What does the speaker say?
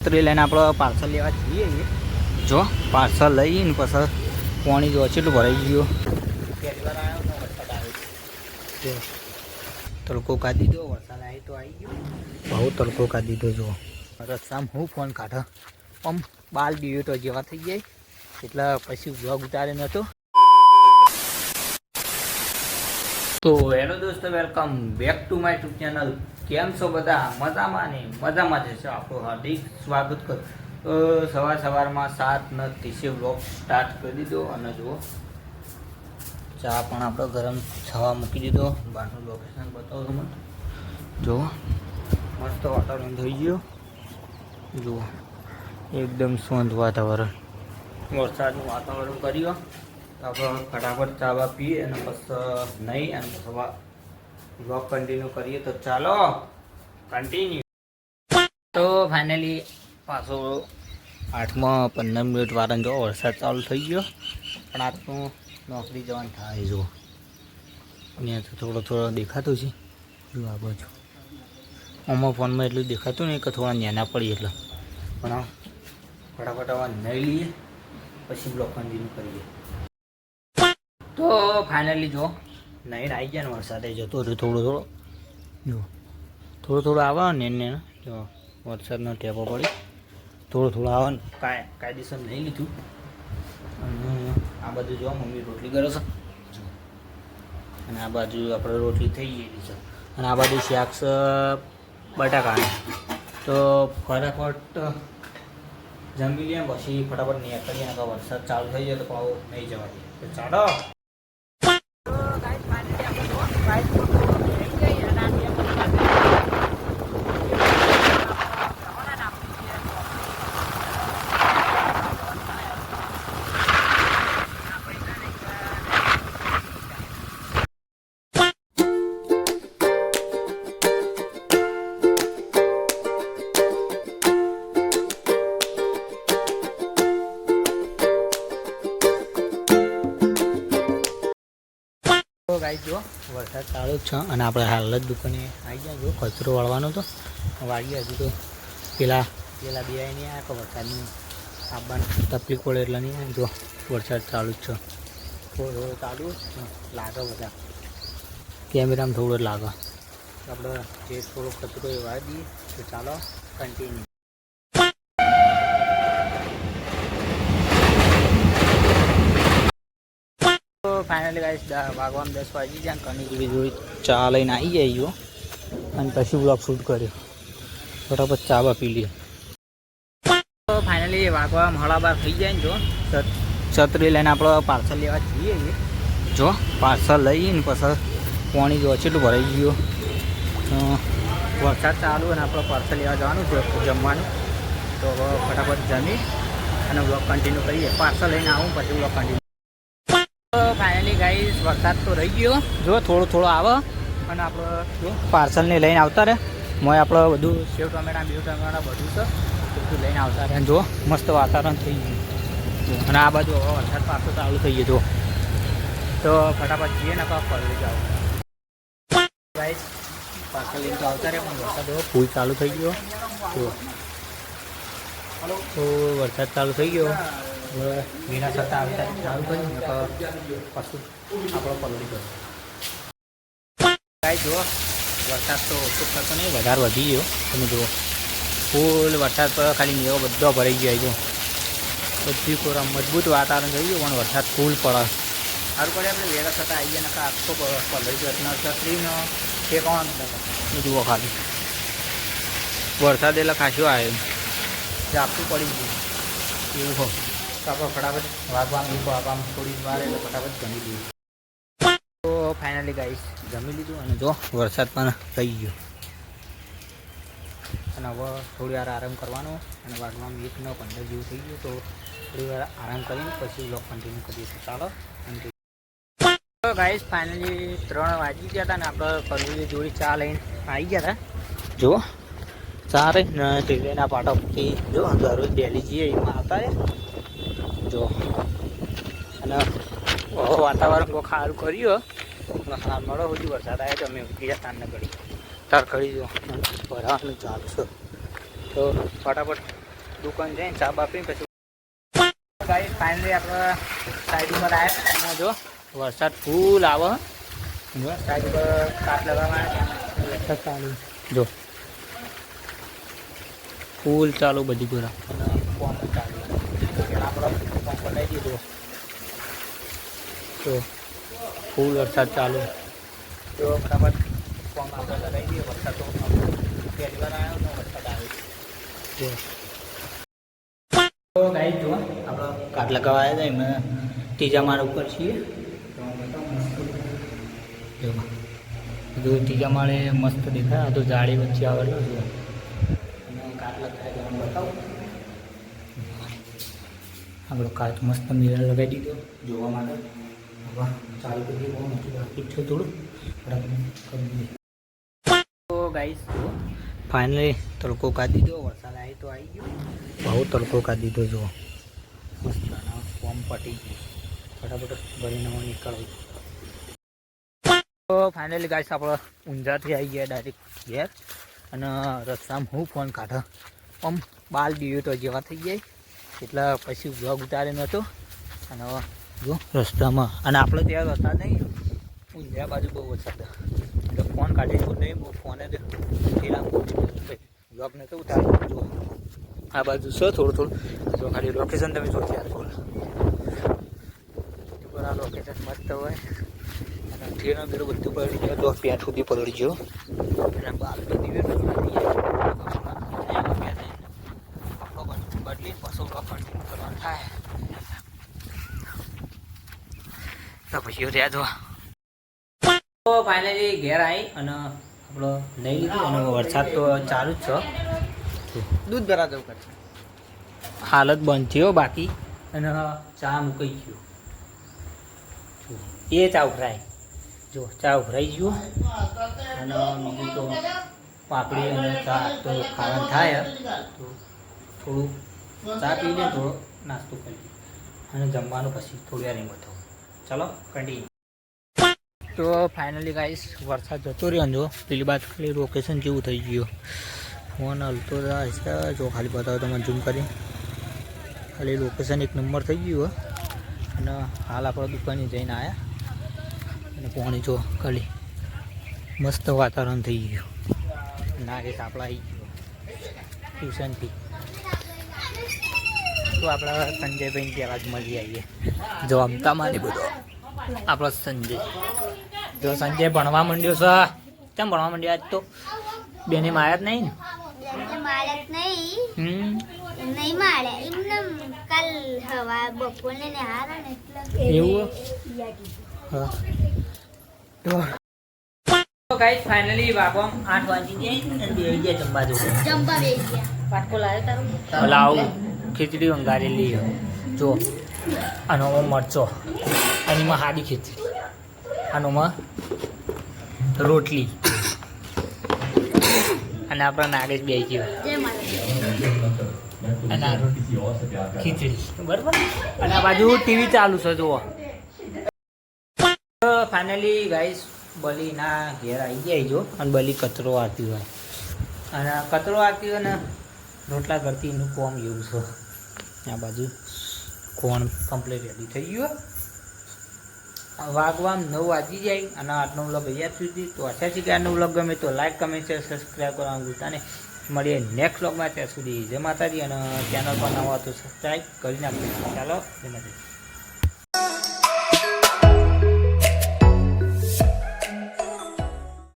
ત્રી લઈને આપણે પાર્સલ લેવા જઈએ જો પાર્સલ લઈને પછી પાણી જો કેટલું ભરાઈ ગયું પહેલી વાર આવ્યો તો વરસાદ આવ્યો તડકો કાઢી દીધો વરસાદ આવી તો આવી ગયો બહુ તડકો કાઢી દીધો જો રસ્તામાં હું ફોન કાઢો આમ બાલ ડિયો જેવા થઈ જાય એટલે પછી બ્લોગ ઉતારે નહોતો તો હેલો દોસ્તો welcome back to my YouTube channel કેમ છો બધા મજામાં ને મજામાં જશે આપણું હાર્દિક સ્વાગત કર સવારમાં 7:30 બ્લોગ સ્ટાર્ટ કરી દીધો અને જુઓ ચા પણ આપણે ગરમ થવા મૂકી દીધો બહારનું લોકેશન બતાવો તમને જુઓ મસ્ત વાતાવરણ થઈ ગયું જુઓ એકદમ શાંત વાતાવરણ વરસાદનું વાતાવરણ કર્યું આપણે ફટાફટ ચાવા પીએ અને પછી નહીં અને પછી બ્લોગ કન્ટિન્યુ કરીએ તો ચાલો કન્ટિન્યુ તો ફાઇનલી પાછો 8-15 મિનિટ વાળાને જો વરસાદ ચાલુ થઈ ગયો પણ આ તો નોકરી જવાનું થાય જો અહીંયા તો થોડો દેખાતું છે જો આ બાજુ આમાં ફોનમાં એટલું દેખાતું નહીં કે થોડા નેના પડીએ એટલે પણ ફટાફટ આવા નહીં લઈએ પછી બ્લોગ કન્ટિન્યુ કરીએ તો ફાઇનલી જો નહીં આવી ગયા ને વરસાદ જતો રહ્યો થોડો આવે ને જો વરસાદનો ટેપો પડી થોડો આવે ને કાયદેસર નહીં લીધું અને આ બાજુ જો મમ્મી રોટલી કરે છે અને આ બાજુ આપણે રોટલી થઈ ગયેલી છે અને આ બાજુ શાક છે બટાકાની તો ફટાફટ જમી લઈએ પછી ફટાફટ નીકળીએ ને વરસાદ ચાલુ થઈ જાય તો પાવ નહીં જવા દે તો ચાલો ગાઈસ જો વરસાદ ચાલુ જ છે અને આપણે હાલ જ દુકાને આવી ગયા જો કચરો વાળવાનો તો વાળીએ હજુ તો પેલા બે આવી નહીં આવ્યા કે વરસાદની આવવાની તકલીફ પડે એટલે નહીં આવે જો વરસાદ ચાલુ જ છે થોડો ચાલુ લાગે બધા કેમેરામાં થોડો જ લાગે આપણે જે થોડો કચરો એ વાળી દઈએ તો ચાલો કન્ટિન્યુ ફાઇનલી ગાઈસ વાગવામાં 10 વાગી જાય કની જેવી જોઈ ચા લઈને આવી જાય અને પછી બ્લોગ શૂટ કર્યો ફટાફટ ચા પી લઈએ તો ફાઇનલી વાગવામાં 12:30 થઈ જાય ને જો છત્રી લઈને આપણે પાર્સલ લેવા જઈએ જો પાર્સલ લઈને પછી પાણી જો કેટલું ભરાઈ ગયું વરસાદ ચાલુ અને આપણે પાર્સલ લેવા જવાનું છે જમવાનું તો ફટાફટ જમી અને બ્લોગ કન્ટિન્યુ કરીએ પાર્સલ લઈને આવું પછી બ્લોગ કન્ટિન્યુ ફાઇનલી ગાઈસ વરસાદ તો રહી ગયો જો થોડો આવે અને આપણે જો પાર્સલને લઈને આવતા રહે મોય આપણે બધું સેવ ટમેટા બધું છે બધું લઈને આવતા રહે જો મસ્ત વાતાવરણ થઈ ગયું અને આ બાજુ હવે વરસાદ પાછો ચાલુ થઈ ગયો તો ફટાફટ જઈએ ને પલળી જાઓ ગાઈસ પાર્સલ લઈને આવતા રહે પણ વરસાદ હવે ફૂલ ચાલુ થઈ ગયો તો વરસાદ ચાલુ થઈ ગયો વિના છતાં આવતા ચાલુ કર્યું પાછું આપણો પલળી ગયો ગાઈસ જુઓ વરસાદ તો ઓછો થતો નહીં વધારે વધી ગયો તમે જુઓ ફૂલ વરસાદ પર ખાલી મેવો બધો ભરાઈ ગયો જો બધી કોરા મજબૂત વાતાવરણ થઈ ગયું પણ વરસાદ ફૂલ પડે સારું પડે આપણે વેરા થતાં આવી ગયા નકા આખો પલળી ગયો છત્રીનો એ કોણ જુઓ ખાલી વરસાદ એટલે ખાસો આવ્યો ઝાપટું પડી ગયું એવું હોય તો આપણે ફટાફટ વાગવામાં થોડી વાર એટલે ફટાફટ જમી દઈએ તો ફાઇનલી ગાઈસ જમી લીધું અને જો વરસાદ પણ થઈ ગયો અને હવે થોડી વાર આરામ કરવાનો અને વાગવામાં 1:15 જેવું થઈ ગયું તો થોડી વાર આરામ કરીને પછી બ્લોગ કન્ટિન્યુ કરીએ તો ચાલો તો ગાઈસ ફાઇનલી 3 વાગી ગયા હતા ને આપણે કરવી જોડી ચા લઈને આવી ગયા હતા જુઓ ચા રહીને ટીવીના પાટાથી જો દરરોજ ડેલી જઈએ એમાં આવતા જો અને વાતાવરણ બહુ સારું કર્યું હાલ મળો સુધી વરસાદ આવ્યો તો અમે ઉઠી ગયા તારને કરી તાર કરી જો ભરાવાનું ચાલુ છે તો ફટાફટ દુકાન જઈને ચા બાપીને પછી ગાઈસ ફાઇનલી આપણે સાઈડ ઉપર આવ્યા એમાં જો વરસાદ ફૂલ આવે જો સાઈડ ઉપર કાટ લગાવવામાં આવ્યા વરસાદ ચાલુ જો ફૂલ ચાલુ બધી ગોરા પંપ ચાલુ આપણે પંપ લઈ દીધો તો ફૂલ વરસાદ ચાલુ તો બરાબર પંપ આપણે લગાવી દઈએ વરસાદ તો પહેલી વાર આવ્યો ને વરસાદ આવ્યો તો ગાઈસ જો આપણે કાટ લગાવવા આવ્યા હતા એમાં ત્રીજા માળ ઉપર છીએ જો બધું ત્રીજા માળે મસ્ત દેખાય તો જાળી વચ્ચે આવેલો જો અને કાટ લગાવી તમને બતાવું આપણો કાચ મસ્ત મિરર લગાવી દીધો જોવા માટે હવે ચાલુ કરી દઈએ બહુ નથી બાકી છે થોડું કરી દઈએ તો ગાઈસ ફાઇનલી તડકો કાઢી દીધો વરસાદ આવી તો આવી ગયો બહુ તડકો કાઢી દીધો જો મસ્ત ફોર્મ પટી ગયું ફટાફટ ભરીને નીકળવું તો ફાઇનલી ગાઈસ આપણે ઊંઝાથી આવી ગયા ડાયરેક્ટ ઘેર અને રસ્તામાં હું ફોન કાઢો આમ બાલ દીયો તો જેવા થઈ જાય એટલે પછી બ્લોગ ઉતારે નહોતો અને જો રસ્તામાં અને આપણે ત્યાં વરસાદ નહીં ઊંઝા બાજુ બહુ વરસાદ એટલે ફોન કાઢી તો નહીં બહુ ફોને બ્લોગ નહોતો ઉતાર્યો જો આ બાજુ છે થોડું જો ખાલી લોકેશન તમે જો ત્યારે બોલો આ લોકેશન મસ્ત હોય અને ટ્રેનો બેરો બધું પડી ગયો 10 પેટ સુધી પડી ગયો અને બાલ બધી બદલી પાછો કન્ટિન્યુ કરવાનું થાય તો પછી રહ્યા જો તો ફાઇનલી ઘેર આવી અને આપણો લઈ લીધું અને વરસાદ તો ચાલુ જ છે દૂધ ભરા જવું કરશે હાલત બંધ થયો બાકી અને ચા મૂકાઈ ગયો એ ચા ઉભરાય જો ચા ઉભરાઈ ગયો અને બીજું તો પાપડી અને ચા તો ખાવાનું થાય તો થોડું ચા પી લે થોડો નાસ્તો કરી અને જમવાનું પછી થોડી વાર એમ થયું ચાલો કન્ટિન્યુ તો ફાઇનલી ગાઈસ વરસાદ જતો રહ્યો જો પેલી બાદ ખાલી લોકેશન જેવું થઈ ગયું ફોન હલતો છે જો ખાલી બતાવો તમે ઝૂમ કરી ખાલી લોકેશન એક નંબર થઈ ગયું અને હાલ આપણે દુકાને જઈને આવ્યા અને પાણી જો ખાલી મસ્ત વાતાવરણ થઈ ગયું નાગેશ આપણા આવી ગયો ટ્યુશનથી તો આપણા સંજયભાઈ ત્યાં જ મળી આવીએ જો અમતા મારી બધો આપણો સંજય જો સંજય ભણવા માંડ્યો છે કેમ ભણવા માંડ્યો આજ તો બેને માર્યા જ નહીં ને એવું હા તો ગાઈસ ફાઇનલી વાગવા 8 વાગી ગયા અને બે ગયા જમવા જમવા બે ગયા પાટકો લાવ્યો તારો લાવ ખીચડી વંગારેલી જો આનોમાં મરચો આનીમાં હાડી ખીચડી આનોમાં રોટલી અને આપણા નાગેશ બે ગયો અને આ ખીચડી બરાબર અને આ બાજુ ટીવી ચાલુ છે જુઓ ફાઇનલી ગાઈસ બલીના ઘેર આવી જાય જો અને બલી કચરો આરતી હોય અને કચરો આરતી હોય ને રોટલા કરતી એનું કોમ એવું છે આ બાજુ કોણ કમ્પ્લીટ રેડી થઈ ગયું વાગવામાં 9 વાગી જાય અને આજનો વ્લોગ અહીંયા સુધી તો આશા છે કે આજનો વ્લોગ ગમે તો લાઈક કમેન્ટ શેર સબસ્ક્રાઈબ કરવાનું ભૂલતા નહીં મળીએ નેક્સ્ટ વ્લોગમાં ત્યાં સુધી જય માતાજી અને ચેનલ પર નવા તો સબસ્ક્રાઈબ કરી નાખજો ચાલો જય માતાજી